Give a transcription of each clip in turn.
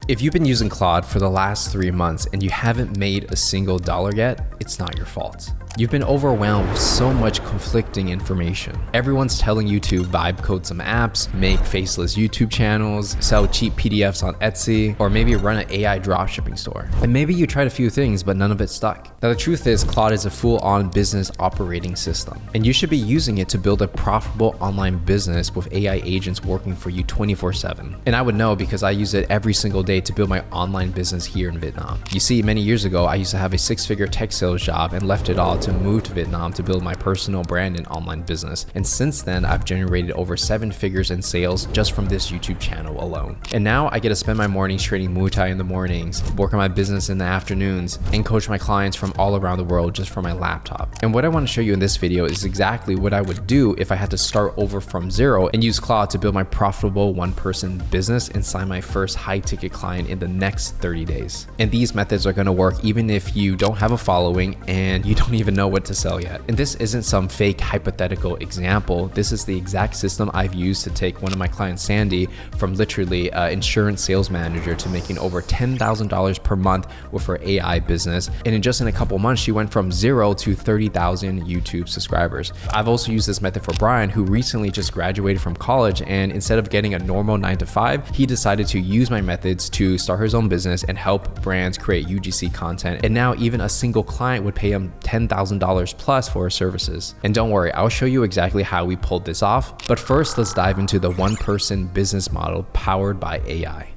If you've been using Claude for the last 3 months and you haven't made a single dollar yet, it's not your fault. You've been overwhelmed with so much conflicting information. Everyone's telling you to vibe code some apps, make faceless YouTube channels, sell cheap PDFs on Etsy, or maybe run an AI dropshipping store. And maybe you tried a few things, but none of it stuck. Now the truth is, Claude is a full-on business operating system, and you should be using it to build a profitable online business with AI agents working for you 24/7. And I would know because I use it every single day to build my online business here in Vietnam. You see, many years ago, I used to have a 6-figure tech sales job and left it all to move to Vietnam to build my personal brand and online business. And since then, I've generated over 7 figures in sales just from this YouTube channel alone. And now I get to spend my mornings training Muay Thai in the mornings, work on my business in the afternoons, and coach my clients from all around the world just from my laptop. And what I want to show you in this video is exactly what I would do if I had to start over from zero and use Claude to build my profitable one-person business and sign my first high-ticket client in the next 30 days. And these methods are going to work even if you don't have a following and you don't even know what to sell yet. And this isn't some fake hypothetical example. This is the exact system I've used to take one of my clients, Sandy, from literally an insurance sales manager to making over $10,000 per month with her AI business. And in just a couple months, she went from 0 to 30,000 YouTube subscribers. I've also used this method for Brian, who recently just graduated from college, and instead of getting a normal 9-to-5, he decided to use my methods to start his own business and help brands create UGC content. And now even a single client would pay him $10,000 plus for his services. And don't worry, I'll show you exactly how we pulled this off. But first, let's dive into the one-person business model powered by AI.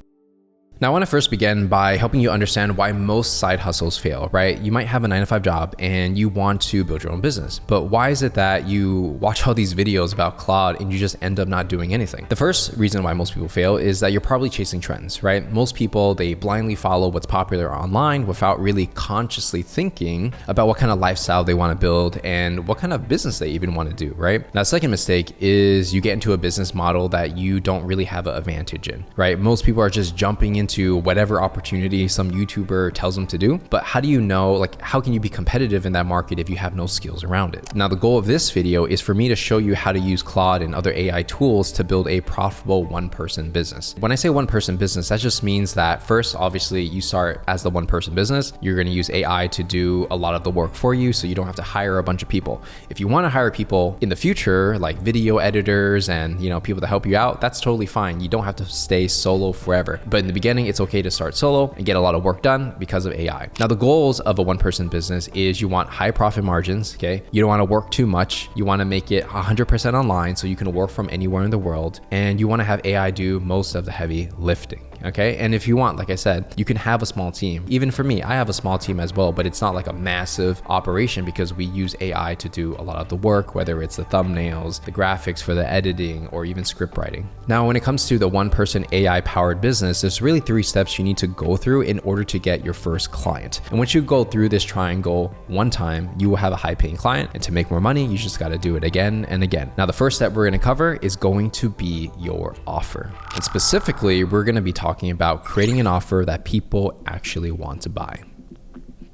Now, I want to first begin by helping you understand why most side hustles fail, right? You might have a 9-to-5 job and you want to build your own business, but why is it that you watch all these videos about Claude and you just end up not doing anything? The first reason why most people fail is that you're probably chasing trends, right? Most people, they blindly follow what's popular online without really consciously thinking about what kind of lifestyle they want to build and what kind of business they even want to do, right? Now, second mistake is you get into a business model that you don't really have an advantage in, right? Most people are just jumping into whatever opportunity some YouTuber tells them to do. But how do you know, like, how can you be competitive in that market if you have no skills around it? Now, the goal of this video is for me to show you how to use Claude and other AI tools to build a profitable one-person business. When I say one-person business, that just means that first, obviously, you start as the one-person business. You're going to use AI to do a lot of the work for you, so you don't have to hire a bunch of people. If you want to hire people in the future, like video editors and, you know, people to help you out, that's totally fine. You don't have to stay solo forever. But in the beginning, it's okay to start solo and get a lot of work done because of AI. Now, the goals of a one-person business is you want high profit margins, okay? You don't want to work too much. You want to make it 100% online so you can work from anywhere in the world. And you want to have AI do most of the heavy lifting. Okay. And if you want, like I said, you can have a small team. Even for me, I have a small team as well, but it's not like a massive operation because we use AI to do a lot of the work, whether it's the thumbnails, the graphics for the editing, or even script writing. Now, when it comes to the one-person AI powered business, there's really 3 steps you need to go through in order to get your first client. And once you go through this triangle one time, you will have a high paying client. And to make more money, you just got to do it again and again. Now, the first step we're going to cover is going to be your offer. And specifically, we're going to be talking about creating an offer that people actually want to buy.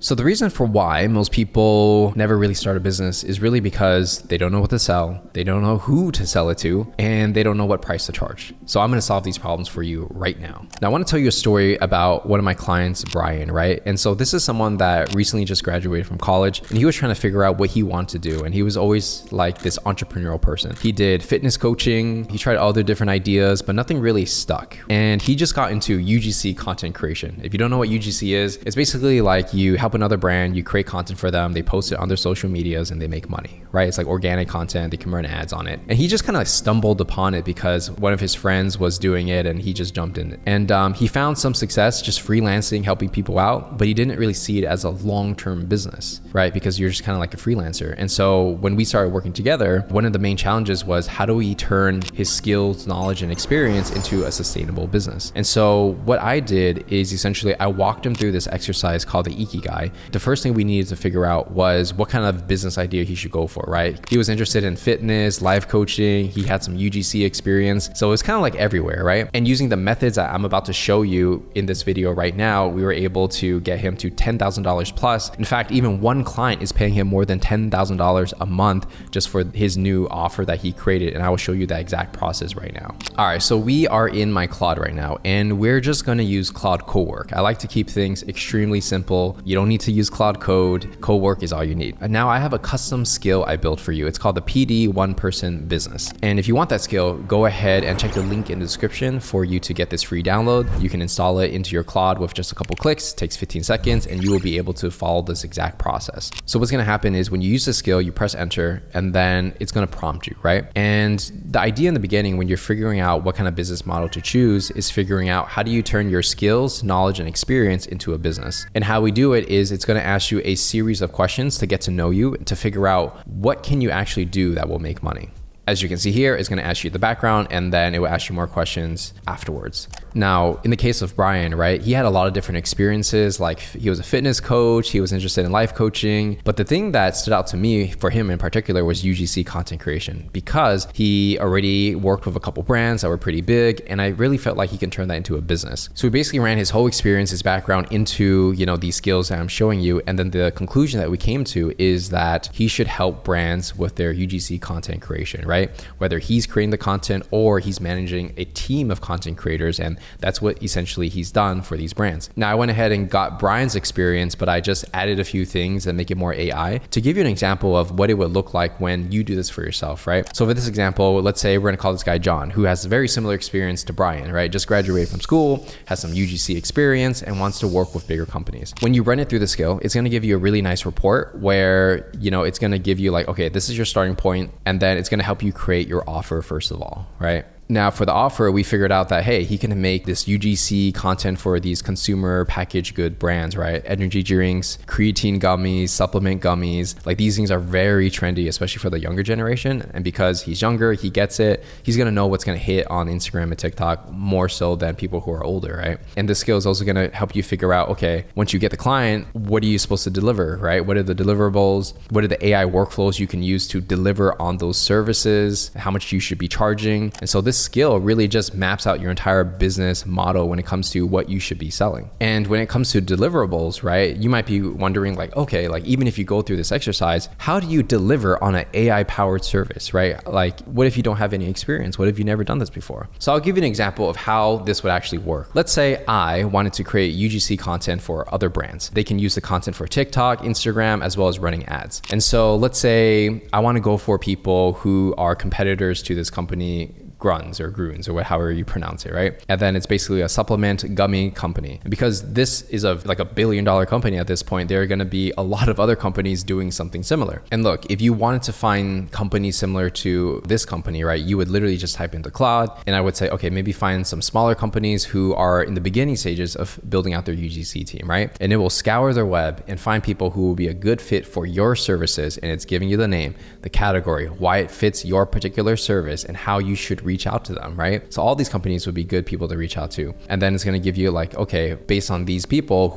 So the reason for why most people never really start a business is really because they don't know what to sell, they don't know who to sell it to, and they don't know what price to charge. So I'm going to solve these problems for you right now. Now, I want to tell you a story about one of my clients, Brian, right? And so this is someone that recently just graduated from college, and he was trying to figure out what he wanted to do. And he was always like this entrepreneurial person. He did fitness coaching, he tried all the different ideas, but nothing really stuck. And he just got into UGC content creation. If you don't know what UGC is, it's basically like you help another brand, you create content for them, they post it on their social medias and they make money, right? It's like organic content, they can run ads on it. And he just kind of stumbled upon it because one of his friends was doing it and he just jumped in it. And he found some success just freelancing, helping people out, but he didn't really see it as a long-term business, right? Because you're just kind of like a freelancer. And so when we started working together, one of the main challenges was how do we turn his skills, knowledge, and experience into a sustainable business? And so what I did is essentially I walked him through this exercise called the Ikigai. AI, the first thing we needed to figure out was what kind of business idea he should go for, right? He was interested in fitness, life coaching, he had some UGC experience. So it's kind of like everywhere, right? And using the methods that I'm about to show you in this video right now, we were able to get him to $10,000 plus. In fact, even one client is paying him more than $10,000 a month just for his new offer that he created. And I will show you that exact process right now. All right, so we are in my Claude right now, and we're just gonna use Claude Cowork. I like to keep things extremely simple. You don't need to use Claude Code. Cowork is all you need. And now I have a custom skill I built for you. It's called the PD One Person Business. And if you want that skill, go ahead and check the link in the description for you to get this free download. You can install it into your Claude with just a couple clicks. It takes 15 seconds, and you will be able to follow this exact process. So what's gonna happen is when you use the skill, you press enter, and then it's gonna prompt you, right? And the idea in the beginning when you're figuring out what kind of business model to choose is figuring out how do you turn your skills, knowledge, and experience into a business. And how we do it is it's gonna ask you a series of questions to get to know you, to figure out what can you actually do that will make money. As you can see here, it's gonna ask you the background, and then it will ask you more questions afterwards. Now, in the case of Brian, right, he had a lot of different experiences. Like he was a fitness coach, he was interested in life coaching. But the thing that stood out to me for him in particular was UGC content creation, because he already worked with a couple brands that were pretty big, and I really felt like he can turn that into a business. So we basically ran his whole experience, his background into, these skills that I'm showing you. And then the conclusion that we came to is that he should help brands with their UGC content creation, right? Whether he's creating the content or he's managing a team of content creators. And that's what essentially he's done for these brands. Now I went ahead and got Brian's experience, but I just added a few things and make it more AI to give you an example of what it would look like when you do this for yourself, right? So for this example, let's say we're gonna call this guy John, who has a very similar experience to Brian, right? Just graduated from school, has some UGC experience, and wants to work with bigger companies. When you run it through the skill, it's gonna give you a really nice report where, it's gonna give you like, okay, this is your starting point, and then it's gonna help you create your offer first of all, right? Now for the offer, we figured out that, hey, he can make this UGC content for these consumer packaged good brands, right? Energy drinks, creatine gummies, supplement gummies. Like these things are very trendy, especially for the younger generation. And because he's younger, he gets it. He's gonna know what's gonna hit on Instagram and TikTok more so than people who are older, right? And this skill is also gonna help you figure out, okay, once you get the client, what are you supposed to deliver, right? What are the deliverables? What are the AI workflows you can use to deliver on those services? How much you should be charging? And so this skill really just maps out your entire business model when it comes to what you should be selling. And when it comes to deliverables, right, you might be wondering like, okay, like even if you go through this exercise, how do you deliver on an AI powered service, right? Like what if you don't have any experience? What if you've never done this before? So I'll give you an example of how this would actually work. Let's say I wanted to create UGC content for other brands. They can use the content for TikTok, Instagram, as well as running ads. And so let's say I want to go for people who are competitors to this company, Gruns or Gruns or however you pronounce it, right? And then it's basically a supplement gummy company. And because this is like a billion-dollar company at this point, there are going to be a lot of other companies doing something similar. And look, if you wanted to find companies similar to this company, right, you would literally just type into Claude, and I would say, okay, maybe find some smaller companies who are in the beginning stages of building out their UGC team, right? And it will scour their web and find people who will be a good fit for your services. And it's giving you the name, the category, why it fits your particular service, and how you should reach out to them, right? So all these companies would be good people to reach out to. And then it's going to give you like, okay, based on these people,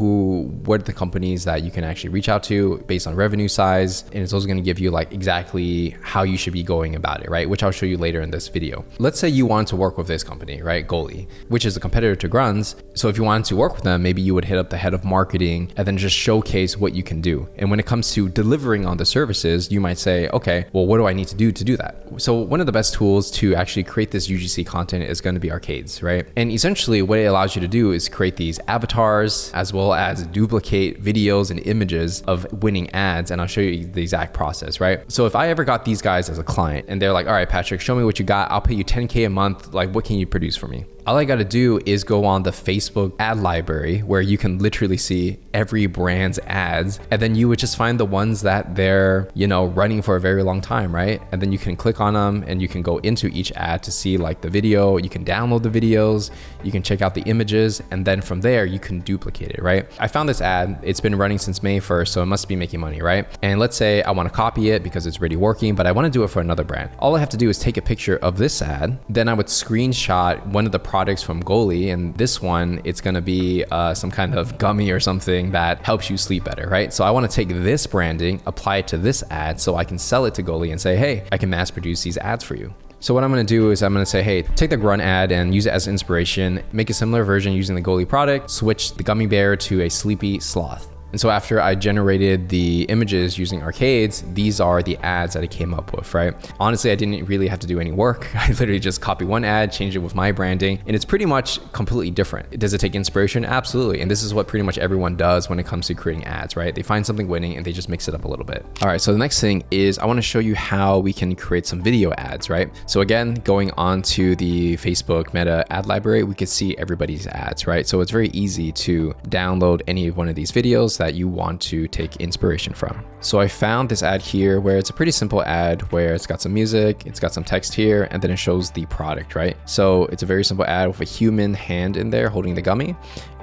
what are the companies that you can actually reach out to based on revenue size. And it's also going to give you like exactly how you should be going about it, right? Which I'll show you later in this video. Let's say you want to work with this company, right? Goalie, which is a competitor to Gruns. So if you wanted to work with them, maybe you would hit up the head of marketing and then just showcase what you can do. And when it comes to delivering on the services, you might say, okay, well, what do I need to do that? So one of the best tools to actually create this UGC content is going to be arcades, right? And essentially what it allows you to do is create these avatars as well as duplicate videos and images of winning ads. And I'll show you the exact process, right? So if I ever got these guys as a client and they're like, all right, Patrick, show me what you got. I'll pay you 10K a month. Like, what can you produce for me? All I got to do is go on the Facebook ad library where you can literally see every brand's ads. And then you would just find the ones that they're, running for a very long time, right? And then you can click on them and you can go into each ad to see like the video. You can download the videos, you can check out the images, and then from there you can duplicate it, right? I found this ad, it's been running since May 1st, so it must be making money, right? And let's say I want to copy it because it's already working, but I want to do it for another brand. All I have to do is take a picture of this ad, then I would screenshot one of the products from Goli, and this one, it's gonna be some kind of gummy or something that helps you sleep better, right? So I wanna take this branding, apply it to this ad so I can sell it to Goli and say, hey, I can mass produce these ads for you. So what I'm gonna do is I'm gonna say, hey, take the grunt ad and use it as inspiration, make a similar version using the Goli product, switch the gummy bear to a sleepy sloth. And so after I generated the images using arcades, these are the ads that I came up with, right? Honestly, I didn't really have to do any work. I literally just copy one ad, change it with my branding, and it's pretty much completely different. Does it take inspiration? Absolutely. And this is what pretty much everyone does when it comes to creating ads, right? They find something winning and they just mix it up a little bit. All right, so the next thing is I wanna show you how we can create some video ads, right? So again, going on to the Facebook Meta ad library, we could see everybody's ads, right? So it's very easy to download any one of these videos that you want to take inspiration from. So I found this ad here where it's a pretty simple ad where it's got some music, it's got some text here, and then it shows the product, right? So it's a very simple ad with a human hand in there holding the gummy.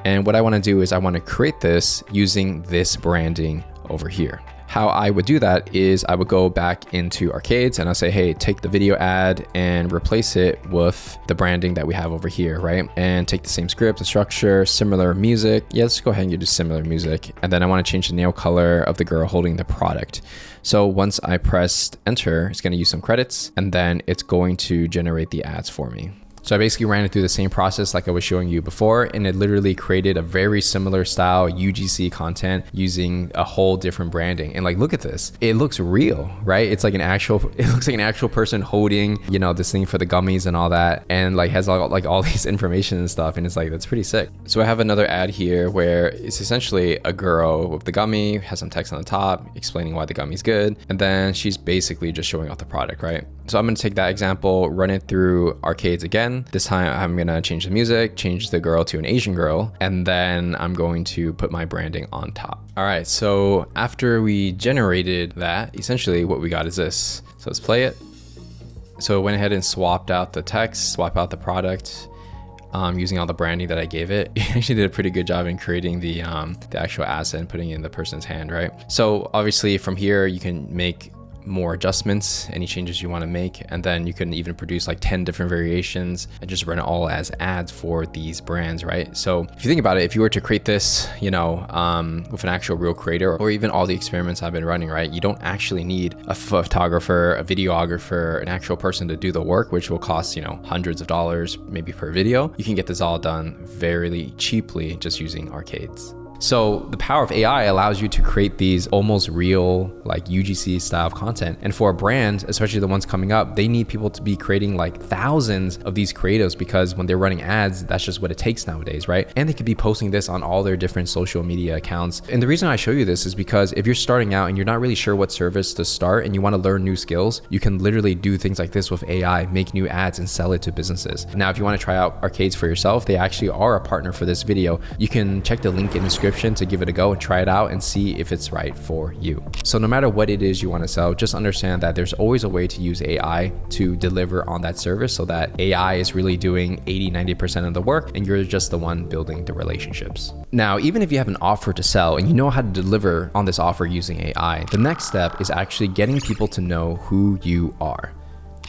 And what I want to do is I want to create this using this branding over here. How I would do that is I would go back into arcades and I'll say, hey, take the video ad and replace it with the branding that we have over here, right? And take the same script, the structure, similar music. Yeah, let's go ahead and do similar music. And then I want to change the nail color of the girl holding the product. So once I pressed enter, it's going to use some credits and then it's going to generate the ads for me. So I basically ran it through the same process like I was showing you before, and it literally created a very similar style UGC content using a whole different branding. And like, look at this, it looks real, right? It looks like an actual person holding, you know, this thing for the gummies and all that, and like has all these information and stuff. And it's like, that's pretty sick. So I have another ad here where it's essentially a girl with the gummy, has some text on the top explaining why the gummy's good. And then she's basically just showing off the product, right? So I'm gonna take that example, run it through arcades again. This time I'm gonna change the music, change the girl to an Asian girl, and then I'm going to put my branding on top. All right, so after we generated that, essentially what we got is this. So let's play it. So I went ahead and swapped out the text, swap out the product, using all the branding that I gave it. It actually did a pretty good job in creating the actual asset and putting it in the person's hand, right? So obviously from here, you can make more adjustments, any changes you want to make, and then you can even produce like 10 different variations and just run it all as ads for these brands, right? So if you think about it, if you were to create this, you know, with an actual real creator, or even all the experiments I've been running, right, you don't actually need a photographer, a videographer, an actual person to do the work, which will cost, you know, hundreds of dollars maybe per video. You can get this all done very cheaply just using arcades. So the power of AI allows you to create these almost real, like UGC style of content. And for a brand, especially the ones coming up, they need people to be creating like thousands of these creatives, because when they're running ads, that's just what it takes nowadays, right? And they could be posting this on all their different social media accounts. And the reason I show you this is because if you're starting out and you're not really sure what service to start and you want to learn new skills, you can literally do things like this with AI, make new ads and sell it to businesses. Now, if you want to try out arcades for yourself, they actually are a partner for this video. You can check the link in the description to give it a go and try it out and see if it's right for you. So no matter what it is you want to sell, just understand that there's always a way to use AI to deliver on that service, so that AI is really doing 80-90% of the work and you're just the one building the relationships. Now, even if you have an offer to sell and you know how to deliver on this offer using AI, the next step is actually getting people to know who you are.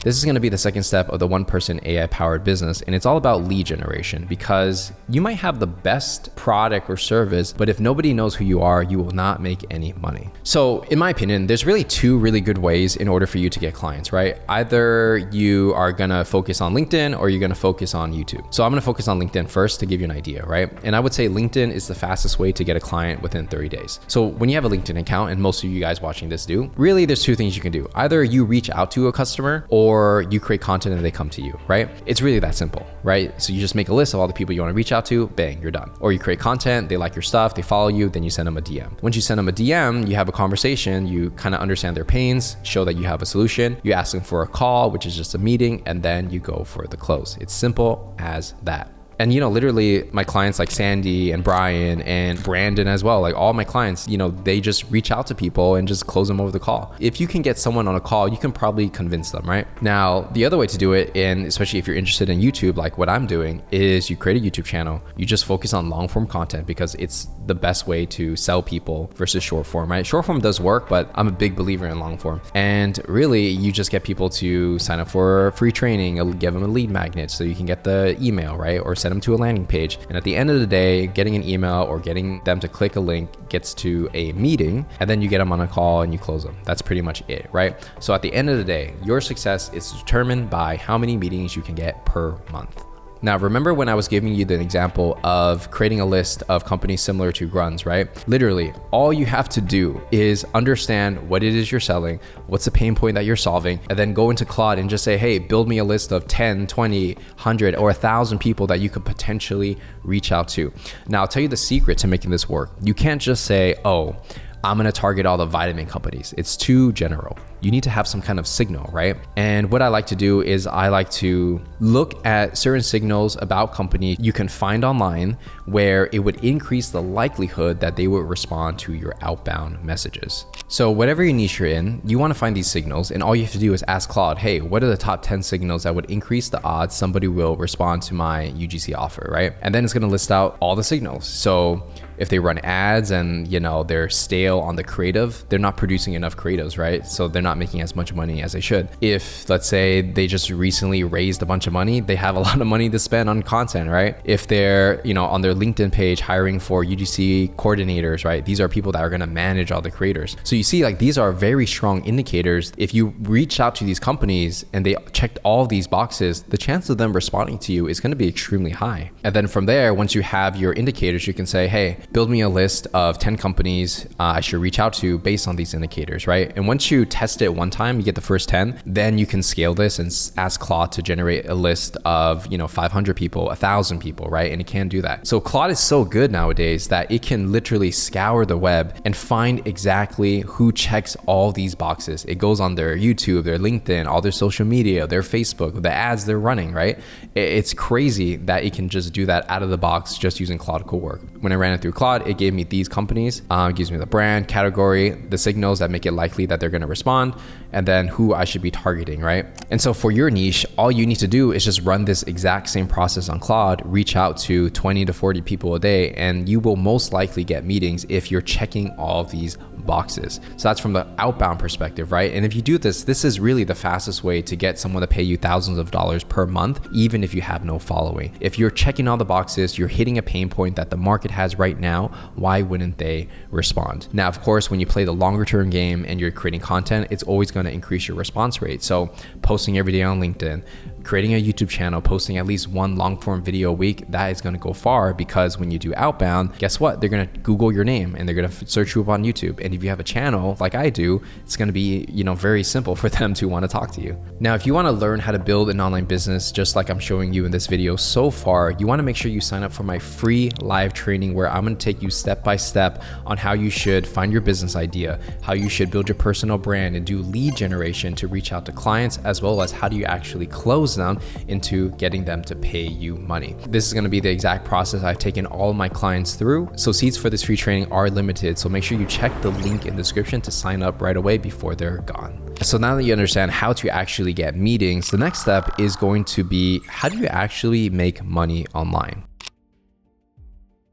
This is going to be the second step of the one-person AI-powered business, and it's all about lead generation, because you might have the best product or service, but if nobody knows who you are, you will not make any money. So in my opinion, there's really two really good ways in order for you to get clients, right? Either you are going to focus on LinkedIn or you're going to focus on YouTube. So I'm going to focus on LinkedIn first to give you an idea, right? And I would say LinkedIn is the fastest way to get a client within 30 days. So when you have a LinkedIn account, and most of you guys watching this do, really there's two things you can do. Either you reach out to a customer, or you create content and they come to you, right? It's really that simple, right? So you just make a list of all the people you want to reach out to, bang, you're done. Or you create content, they like your stuff, they follow you, then you send them a DM. Once you send them a DM, you have a conversation, you kind of understand their pains, show that you have a solution, you ask them for a call, which is just a meeting, and then you go for the close. It's simple as that. And, you know, literally my clients like Sandy and Brian and Brandon as well, like all my clients, you know, they just reach out to people and just close them over the call. If you can get someone on a call, you can probably convince them, right? Now, the other way to do it, and especially if you're interested in YouTube, like what I'm doing, is you create a YouTube channel. You just focus on long form content because it's the best way to sell people versus short form, right? Short form does work, but I'm a big believer in long form. And really, you just get people to sign up for free training, give them a lead magnet so you can get the email, right? Or send them to a landing page. And at the end of the day, getting an email or getting them to click a link gets to a meeting, and then you get them on a call and you close them. That's pretty much it, right? So at the end of the day, your success is determined by how many meetings you can get per month. Now, remember when I was giving you the example of creating a list of companies similar to Grun's, right? Literally, all you have to do is understand what it is you're selling, what's the pain point that you're solving, and then go into Claude and just say, hey, build me a list of 10, 20, 100, or 1,000 people that you could potentially reach out to. Now, I'll tell you the secret to making this work. You can't just say, oh, I'm gonna target all the vitamin companies. It's too general. You need to have some kind of signal, right? And what I like to do is I like to look at certain signals about companies you can find online where it would increase the likelihood that they would respond to your outbound messages. So whatever your niche you're in, you wanna find these signals, and all you have to do is ask Claude, hey, what are the top 10 signals that would increase the odds somebody will respond to my UGC offer, right? And then it's gonna list out all the signals. So if they run ads and, you know, they're stale on the creative, they're not producing enough creatives, right? So they're not making as much money as they should. If, let's say, they just recently raised a bunch of money, they have a lot of money to spend on content, right? If they're, you know, on their LinkedIn page hiring for UGC coordinators, right? These are people that are gonna manage all the creators. So you see, like, these are very strong indicators. If you reach out to these companies and they checked all these boxes, the chance of them responding to you is gonna be extremely high. And then from there, once you have your indicators, you can say, hey, build me a list of 10 companies I should reach out to based on these indicators, right? And once you test it one time, you get the first 10, then you can scale this and ask Claude to generate a list of, you know, 500 people, 1,000 people, right? And it can do that. So Claude is so good nowadays that it can literally scour the web and find exactly who checks all these boxes. It goes on their YouTube, their LinkedIn, all their social media, their Facebook, the ads they're running, right? It's crazy that it can just do that out of the box just using Claude Cowork. When I ran it through Claude, it gave me these companies, it gives me the brand, category, the signals that make it likely that they're gonna respond, and then who I should be targeting, right? And so for your niche, all you need to do is just run this exact same process on Claude, reach out to 20 to 40 people a day, and you will most likely get meetings if you're checking all of these boxes. So that's from the outbound perspective, right? And if you do this, this is really the fastest way to get someone to pay you thousands of dollars per month, even if you have no following. If you're checking all the boxes, you're hitting a pain point that the market has right now, why wouldn't they respond? Now, of course, when you play the longer term game and you're creating content, it's always going to increase your response rate. So posting every day on LinkedIn, creating a YouTube channel, posting at least one long form video a week, that is going to go far, because when you do outbound, guess what? They're going to Google your name and they're going to search you up on YouTube. And if you have a channel like I do, it's going to be, you know, very simple for them to want to talk to you. Now, if you want to learn how to build an online business, just like I'm showing you in this video so far, you want to make sure you sign up for my free live training where I'm going to take you step by step on how you should find your business idea, how you should build your personal brand and do lead generation to reach out to clients, as well as how do you actually close them into getting them to pay you money. This is going to be the exact process I've taken all of my clients through. So seats for this free training are limited. So make sure you check the link in the description to sign up right away before they're gone. So now that you understand how to actually get meetings, the next step is going to be, how do you actually make money online?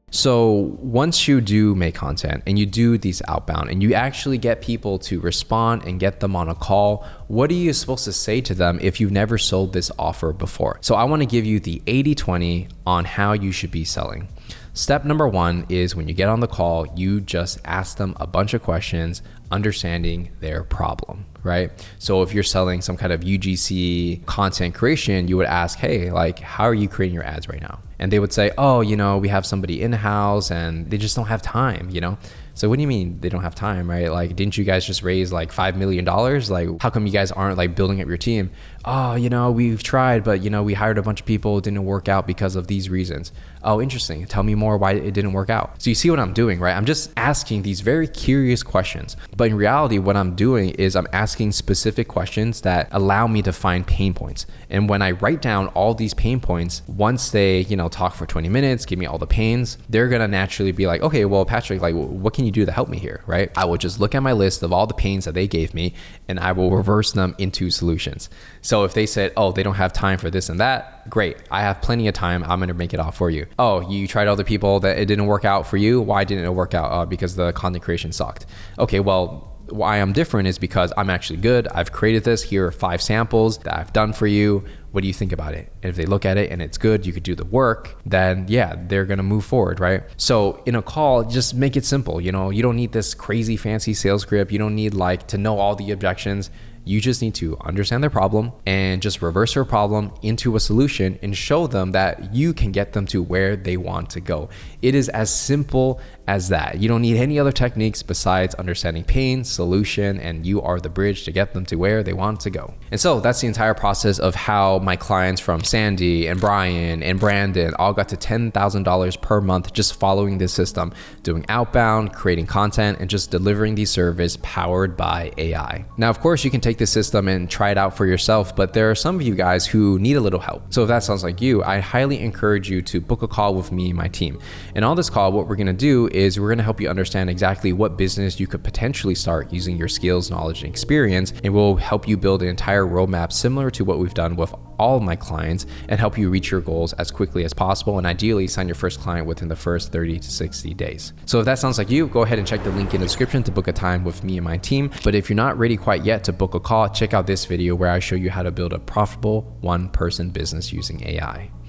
So once you do make content and you do these outbound and you actually get people to respond and get them on a call, what are you supposed to say to them if you've never sold this offer before? So I want to give you the 80-20 on how you should be selling. Step number one is when you get on the call, you just ask them a bunch of questions, understanding their problem, right? So if you're selling some kind of UGC content creation, you would ask, hey, like, how are you creating your ads right now? And they would say, oh, you know, we have somebody in-house and they just don't have time, you know? So what do you mean they don't have time, right? Like, didn't you guys just raise like $5 million? Like, how come you guys aren't like building up your team? Oh, you know, we've tried, but you know, we hired a bunch of people, it didn't work out because of these reasons. Oh, interesting. Tell me more more why it didn't work out. So you see what I'm doing, right? I'm just asking these very curious questions. But in reality, what I'm doing is I'm asking specific questions that allow me to find pain points. And when I write down all these pain points, once they, talk for 20 minutes, give me all the pains, they're gonna naturally be like, okay, well, Patrick, like, what can you do to help me here, right? I will just look at my list of all the pains that they gave me and I will reverse them into solutions. So if they said, oh, they don't have time for this and that, great. I have plenty of time. I'm going to make it all for you. Oh, you tried other people that it didn't work out for you. Why didn't it work out? Because the content creation sucked. Okay, well, why I'm different is because I'm actually good. I've created this. Here are 5 samples that I've done for you. What do you think about it? And if they look at it and it's good, you could do the work, then yeah, they're going to move forward, right? So in a call, just make it simple. You don't need this crazy fancy sales script. You don't need to know all the objections. You just need to understand their problem and just reverse their problem into a solution and show them that you can get them to where they want to go. It is as simple as that. You don't need any other techniques besides understanding pain, solution, and you are the bridge to get them to where they want to go. And so that's the entire process of how my clients from Sandy and Brian and Brandon all got to $10,000 per month just following this system, doing outbound, creating content, and just delivering the service powered by AI. Now, of course, you can take this system and try it out for yourself, but there are some of you guys who need a little help. So if that sounds like you, I highly encourage you to book a call with me and my team. And on this call, what we're gonna do is we're gonna help you understand exactly what business you could potentially start using your skills, knowledge, and experience, and we'll help you build an entire roadmap similar to what we've done with all of my clients and help you reach your goals as quickly as possible and ideally sign your first client within the first 30 to 60 days. So if that sounds like you, go ahead and check the link in the description to book a time with me and my team. But if you're not ready quite yet to book a call, check out this video where I show you how to build a profitable one-person business using AI.